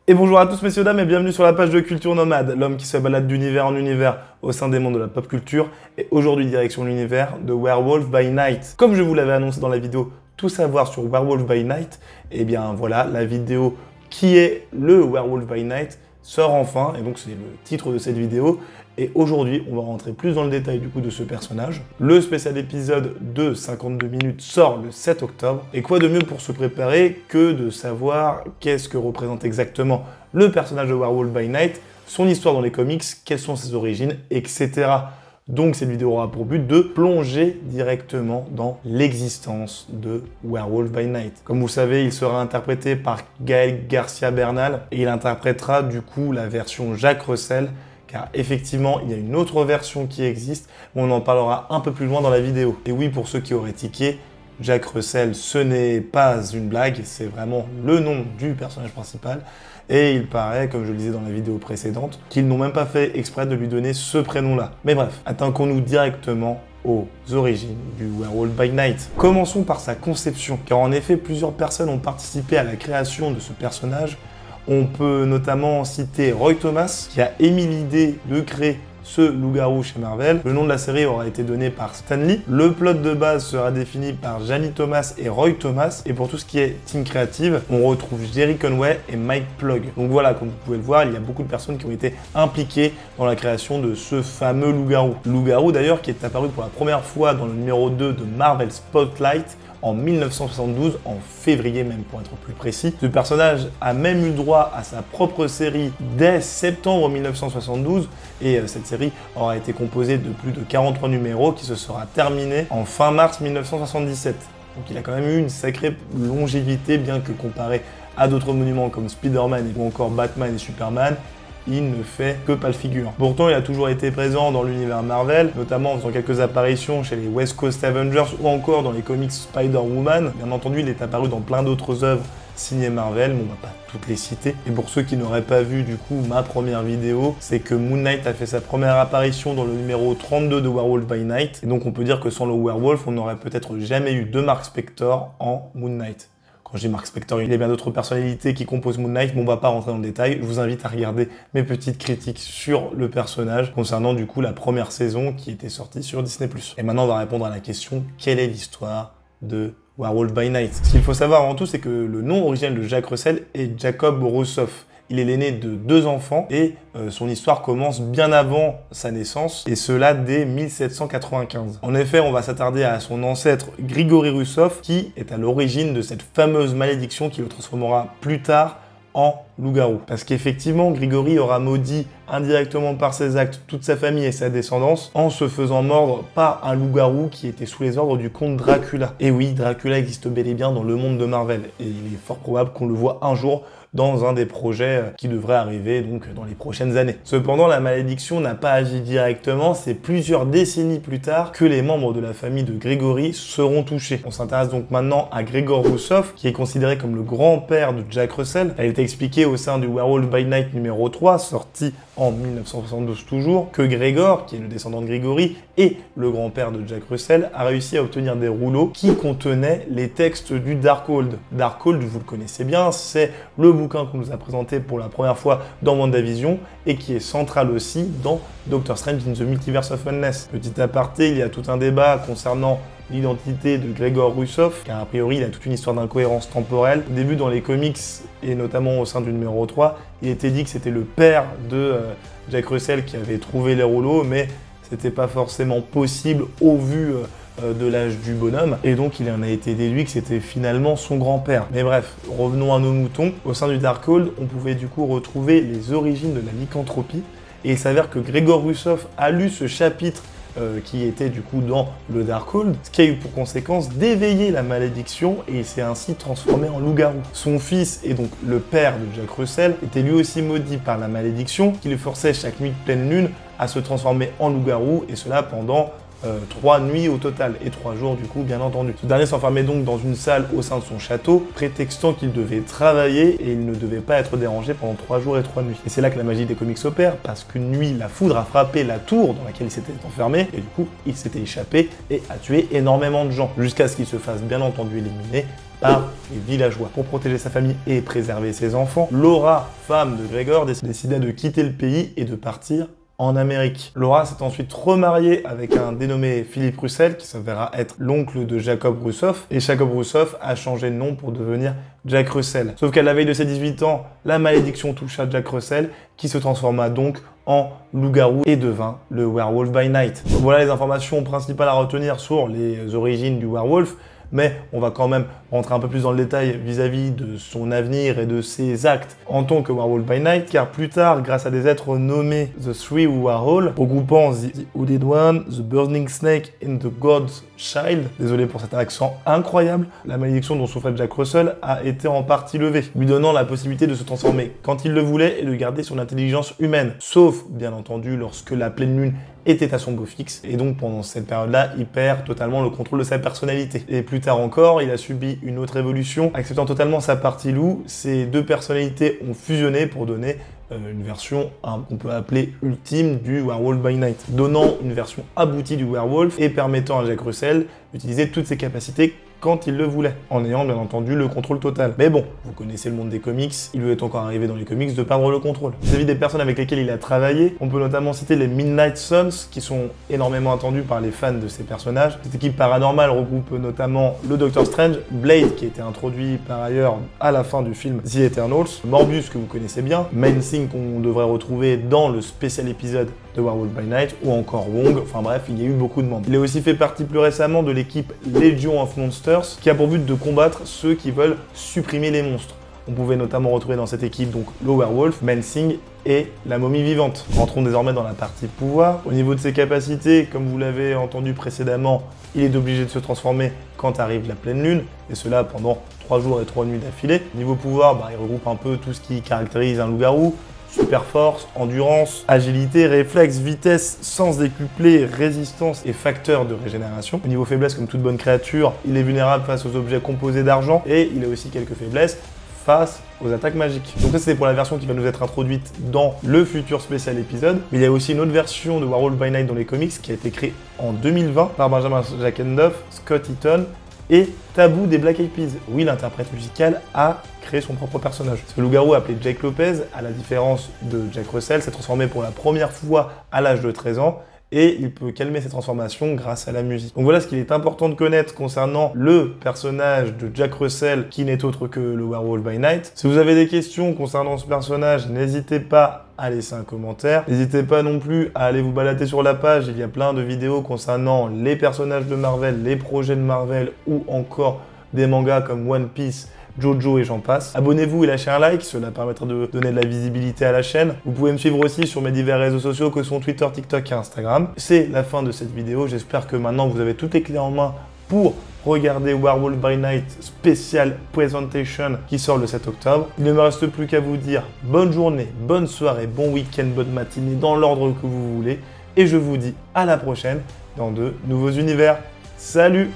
Et bonjour à tous messieurs dames et bienvenue sur la page de Culture Nomade, l'homme qui se balade d'univers en univers au sein des mondes de la pop culture et aujourd'hui direction l'univers de Werewolf by Night. Comme je vous l'avais annoncé dans la vidéo Tout savoir sur Werewolf by Night, et bien voilà, la vidéo qui est le Werewolf by Night sort enfin et donc c'est le titre de cette vidéo. Et aujourd'hui, on va rentrer plus dans le détail du coup de ce personnage. Le spécial épisode de 52 minutes sort le 7 octobre. Et quoi de mieux pour se préparer que de savoir qu'est-ce que représente exactement le personnage de Werewolf by Night, son histoire dans les comics, quelles sont ses origines, etc. Donc cette vidéo aura pour but de plonger directement dans l'existence de Werewolf by Night. Comme vous le savez, il sera interprété par Gaël Garcia Bernal et il interprétera du coup la version Jack Russell, car effectivement, il y a une autre version qui existe, mais on en parlera un peu plus loin dans la vidéo. Et oui, pour ceux qui auraient tiqué, Jack Russell, ce n'est pas une blague, c'est vraiment le nom du personnage principal. Et il paraît, comme je le disais dans la vidéo précédente, qu'ils n'ont même pas fait exprès de lui donner ce prénom-là. Mais bref, attaquons-nous directement aux origines du Werewolf by Night. Commençons par sa conception, car en effet, plusieurs personnes ont participé à la création de ce personnage. On peut notamment citer Roy Thomas, qui a émis l'idée de créer ce loup-garou chez Marvel. Le nom de la série aura été donné par Stan Lee. Le plot de base sera défini par Janie Thomas et Roy Thomas. Et pour tout ce qui est team créative, on retrouve Jerry Conway et Mike Plug. Donc voilà, comme vous pouvez le voir, il y a beaucoup de personnes qui ont été impliquées dans la création de ce fameux loup-garou. Loup-garou d'ailleurs qui est apparu pour la première fois dans le numéro 2 de Marvel Spotlight, en 1972, en février même pour être plus précis. Ce personnage a même eu droit à sa propre série dès septembre 1972 et cette série aura été composée de plus de 43 numéros qui se sera terminée en fin mars 1977. Donc il a quand même eu une sacrée longévité bien que comparé à d'autres monuments comme Spider-Man ou encore Batman et Superman, il ne fait que pas le figure. Pourtant, il a toujours été présent dans l'univers Marvel, notamment en faisant quelques apparitions chez les West Coast Avengers ou encore dans les comics Spider-Woman. Bien entendu, il est apparu dans plein d'autres œuvres signées Marvel, mais on va pas toutes les citer. Et pour ceux qui n'auraient pas vu du coup ma première vidéo, c'est que Moon Knight a fait sa première apparition dans le numéro 32 de Werewolf by Night. Et donc on peut dire que sans le Werewolf, on n'aurait peut-être jamais eu de Mark Spector en Moon Knight. Quand je dis Mark Spector, il y a bien d'autres personnalités qui composent Moon Knight, mais on va pas rentrer dans le détail. Je vous invite à regarder mes petites critiques sur le personnage concernant du coup la première saison qui était sortie sur Disney+. Et maintenant, on va répondre à la question, quelle est l'histoire de Werewolf by Night? Ce qu'il faut savoir avant tout, c'est que le nom originel de Jack Russell est Jacob Russoff. Il est l'aîné de 2 enfants et son histoire commence bien avant sa naissance, et cela dès 1795. En effet, on va s'attarder à son ancêtre Grigory Russoff, qui est à l'origine de cette fameuse malédiction qui le transformera plus tard en loup-garou. Parce qu'effectivement, Grigory aura maudit indirectement par ses actes toute sa famille et sa descendance en se faisant mordre par un loup-garou qui était sous les ordres du comte Dracula. Et oui, Dracula existe bel et bien dans le monde de Marvel, et il est fort probable qu'on le voit un jour dans un des projets qui devrait arriver donc dans les prochaines années. Cependant, la malédiction n'a pas agi directement, c'est plusieurs décennies plus tard que les membres de la famille de Grigory seront touchés. On s'intéresse donc maintenant à Gregor Russoff, qui est considéré comme le grand-père de Jack Russell. Elle est expliquée au sein du Werewolf by Night numéro 3, sorti en 1972 toujours, que Gregor, qui est le descendant de Grigory et le grand-père de Jack Russell, a réussi à obtenir des rouleaux qui contenaient les textes du Darkhold. Darkhold, vous le connaissez bien, c'est le bouquin qu'on nous a présenté pour la première fois dans WandaVision et qui est central aussi dans Doctor Strange in the Multiverse of Madness. Petit aparté, il y a tout un débat concernant l'identité de Gregor Russoff, car a priori il a toute une histoire d'incohérence temporelle. Au début dans les comics, et notamment au sein du numéro 3, il était dit que c'était le père de Jack Russell qui avait trouvé les rouleaux, mais c'était pas forcément possible au vu de l'âge du bonhomme, et donc il en a été déduit que c'était finalement son grand-père. Mais bref, revenons à nos moutons. Au sein du Darkhold, on pouvait du coup retrouver les origines de la lycanthropie, et il s'avère que Gregor Russoff a lu ce chapitre qui était du coup dans le Darkhold, ce qui a eu pour conséquence d'éveiller la malédiction et il s'est ainsi transformé en loup-garou. Son fils, et donc le père de Jack Russell, était lui aussi maudit par la malédiction qui le forçait chaque nuit de pleine lune à se transformer en loup-garou, et cela pendant 3 nuits au total, et 3 jours du coup bien entendu. Ce dernier s'enfermait donc dans une salle au sein de son château, prétextant qu'il devait travailler et il ne devait pas être dérangé pendant 3 jours et 3 nuits. Et c'est là que la magie des comics opère, parce qu'une nuit, la foudre a frappé la tour dans laquelle il s'était enfermé, et du coup, il s'était échappé et a tué énormément de gens, jusqu'à ce qu'il se fasse bien entendu éliminer par les villageois. Pour protéger sa famille et préserver ses enfants, Laura, femme de Gregor, décida de quitter le pays et de partir en Amérique. Laura s'est ensuite remariée avec un dénommé Philippe Russell qui s'avérera être l'oncle de Jacob Russoff, et Jacob Russoff a changé de nom pour devenir Jack Russell. Sauf qu'à la veille de ses 18 ans, la malédiction toucha Jack Russell qui se transforma donc en loup-garou et devint le Werewolf by Night. Donc voilà les informations principales à retenir sur les origines du werewolf, mais on va quand même rentrer un peu plus dans le détail vis-à-vis de son avenir et de ses actes en tant que Werewolf by Night, car plus tard, grâce à des êtres nommés The Three Who Are Whole, regroupant The Hooded One, The Burning Snake and The God's Child, désolé pour cet accent incroyable, la malédiction dont souffrait Jack Russell a été en partie levée, lui donnant la possibilité de se transformer quand il le voulait et de garder son intelligence humaine, sauf bien entendu lorsque la pleine lune était à son beau fixe, et donc pendant cette période-là, il perd totalement le contrôle de sa personnalité. Et plus tard encore, il a subi une autre évolution, acceptant totalement sa partie loup. Ces deux personnalités ont fusionné pour donner une version qu'on peut appeler ultime du Werewolf by Night, donnant une version aboutie du werewolf et permettant à Jack Russell d'utiliser toutes ses capacités quand il le voulait, en ayant bien entendu le contrôle total. Mais bon, vous connaissez le monde des comics, il lui est encore arrivé dans les comics de perdre le contrôle. Vis-à-vis des personnes avec lesquelles il a travaillé, on peut notamment citer les Midnight Suns, qui sont énormément attendus par les fans de ces personnages. Cette équipe paranormale regroupe notamment le Doctor Strange, Blade, qui a été introduit par ailleurs à la fin du film The Eternals, Morbius, que vous connaissez bien, Mensing, qu'on devrait retrouver dans le spécial épisode de Werewolf by Night, ou encore Wong, enfin bref, il y a eu beaucoup de membres. Il a aussi fait partie plus récemment de l'équipe Legion of Monsters, qui a pour but de combattre ceux qui veulent supprimer les monstres. On pouvait notamment retrouver dans cette équipe donc le werewolf, Mensing et la momie vivante. Rentrons désormais dans la partie pouvoir. Au niveau de ses capacités, comme vous l'avez entendu précédemment, il est obligé de se transformer quand arrive la pleine lune, et cela pendant 3 jours et 3 nuits d'affilée. Niveau pouvoir, il regroupe un peu tout ce qui caractérise un loup-garou: super force, endurance, agilité, réflexe, vitesse, sens décuplé, résistance et facteur de régénération. Au niveau faiblesse, comme toute bonne créature, il est vulnérable face aux objets composés d'argent, et il a aussi quelques faiblesses face aux attaques magiques. Donc ça, c'est pour la version qui va nous être introduite dans le futur spécial épisode. Mais il y a aussi une autre version de Werewolf by Night dans les comics qui a été créée en 2020 par Benjamin Jackendoff, Scott Eaton et Taboo des Black Eyed Peas. Oui, l'interprète musical a créé son propre personnage. Ce loup-garou appelé Jake Lopez, à la différence de Jack Russell, s'est transformé pour la première fois à l'âge de 13 ans, et il peut calmer ses transformations grâce à la musique. Donc voilà ce qu'il est important de connaître concernant le personnage de Jack Russell, qui n'est autre que le Werewolf by Night. Si vous avez des questions concernant ce personnage, n'hésitez pas à laisser un commentaire. N'hésitez pas non plus à aller vous balader sur la page, il y a plein de vidéos concernant les personnages de Marvel, les projets de Marvel, ou encore des mangas comme One Piece, Jojo et j'en passe. Abonnez-vous et lâchez un like, cela permettra de donner de la visibilité à la chaîne. Vous pouvez me suivre aussi sur mes divers réseaux sociaux que sont Twitter, TikTok et Instagram. C'est la fin de cette vidéo, j'espère que maintenant vous avez toutes les clés en main pour regarder Werewolf by Night Special Presentation qui sort le 7 octobre. Il ne me reste plus qu'à vous dire bonne journée, bonne soirée, bon week-end, bonne matinée, dans l'ordre que vous voulez. Et je vous dis à la prochaine dans de nouveaux univers. Salut!